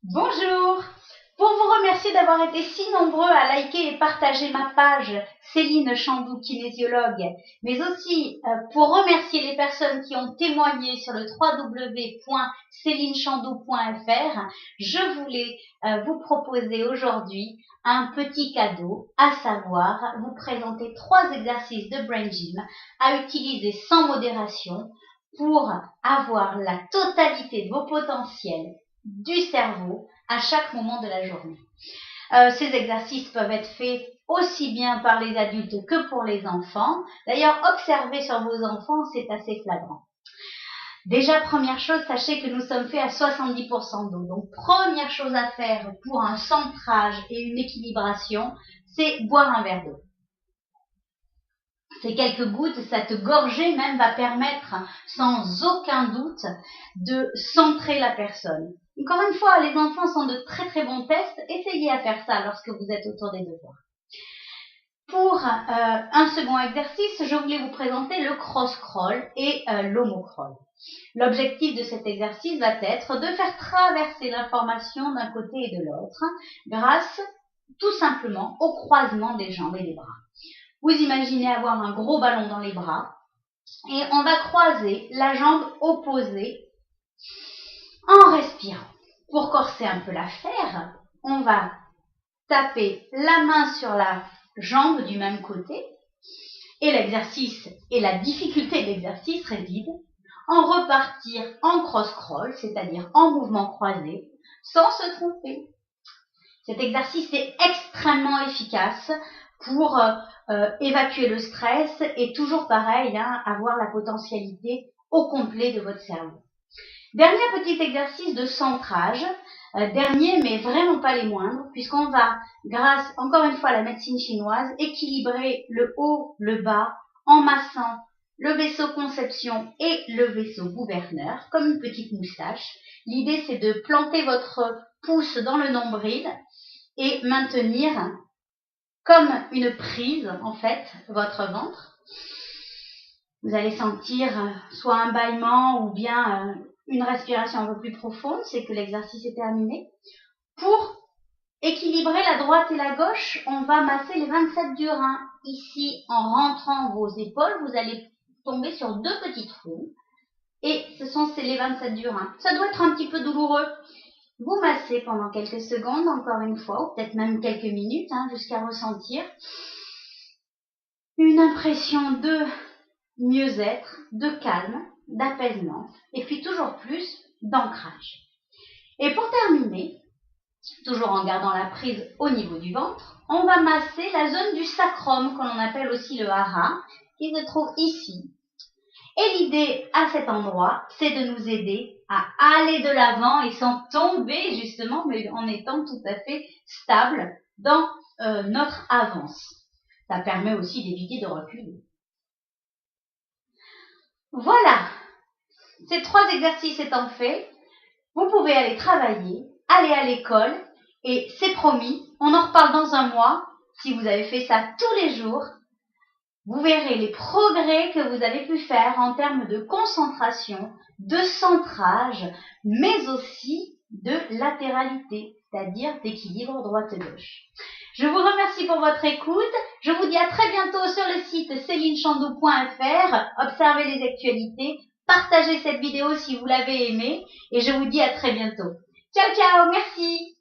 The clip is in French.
Bonjour! Pour vous remercier d'avoir été si nombreux à liker et partager ma page Céline Chandou, kinésiologue, mais aussi pour remercier les personnes qui ont témoigné sur le www.célinechandou.fr, je voulais vous proposer aujourd'hui un petit cadeau, à savoir vous présenter 3 exercices de Brain Gym à utiliser sans modération pour avoir la totalité de vos potentiels du cerveau à chaque moment de la journée. Ces exercices peuvent être faits aussi bien par les adultes que pour les enfants. D'ailleurs, observer sur vos enfants, c'est assez flagrant. Déjà, première chose, sachez que nous sommes faits à 70% d'eau. Donc, première chose à faire pour un centrage et une équilibration, c'est boire un verre d'eau. Ces quelques gouttes, cette gorgée même va permettre sans aucun doute de centrer la personne. Encore une fois, les enfants sont de très très bons tests. Essayez à faire ça lorsque vous êtes autour des devoirs. Pour un second exercice, je voulais vous présenter le cross-crawl et l'homo-crawl. L'objectif de cet exercice va être de faire traverser l'information d'un côté et de l'autre grâce tout simplement au croisement des jambes et des bras. Vous imaginez avoir un gros ballon dans les bras et on va croiser la jambe opposée en respirant. Pour corser un peu l'affaire, on va taper la main sur la jambe du même côté et l'exercice et la difficulté de l'exercice réside en repartir en cross-crawl, c'est-à-dire en mouvement croisé, sans se tromper. Cet exercice est extrêmement efficace pour évacuer le stress et toujours pareil, avoir la potentialité au complet de votre cerveau. Dernier petit exercice de centrage, dernier mais vraiment pas les moindres, puisqu'on va, grâce encore une fois à la médecine chinoise, équilibrer le haut, le bas, en massant le vaisseau conception et le vaisseau gouverneur, comme une petite moustache. L'idée c'est de planter votre pouce dans le nombril et maintenir comme une prise, en fait, votre ventre. Vous allez sentir soit un bâillement ou bien une respiration un peu plus profonde, c'est que l'exercice est terminé. Pour équilibrer la droite et la gauche, on va masser les 27 du rein. Ici, en rentrant vos épaules, vous allez tomber sur 2 petits trous. Et ce sont les 27 du rein. Ça doit être un petit peu douloureux. Vous massez pendant quelques secondes, encore une fois, ou peut-être même quelques minutes, jusqu'à ressentir une impression de mieux-être, de calme, d'apaisement, et puis toujours plus d'ancrage. Et pour terminer, toujours en gardant la prise au niveau du ventre, on va masser la zone du sacrum, que l'on appelle aussi le hara, qui se trouve ici. Et l'idée à cet endroit, c'est de nous aider à aller de l'avant et sans tomber justement, mais en étant tout à fait stable dans notre avance. Ça permet aussi d'éviter de reculer. Voilà, ces 3 exercices étant faits, vous pouvez aller travailler, aller à l'école et c'est promis, on en reparle dans un mois. Si vous avez fait ça tous les jours, vous verrez les progrès que vous avez pu faire en termes de concentration, de centrage, mais aussi de latéralité, c'est-à-dire d'équilibre droite-gauche. Je vous remercie pour votre écoute. Je vous dis à très bientôt sur le site célinechandou.fr. Observez les actualités, partagez cette vidéo si vous l'avez aimée et je vous dis à très bientôt. Ciao, ciao, merci.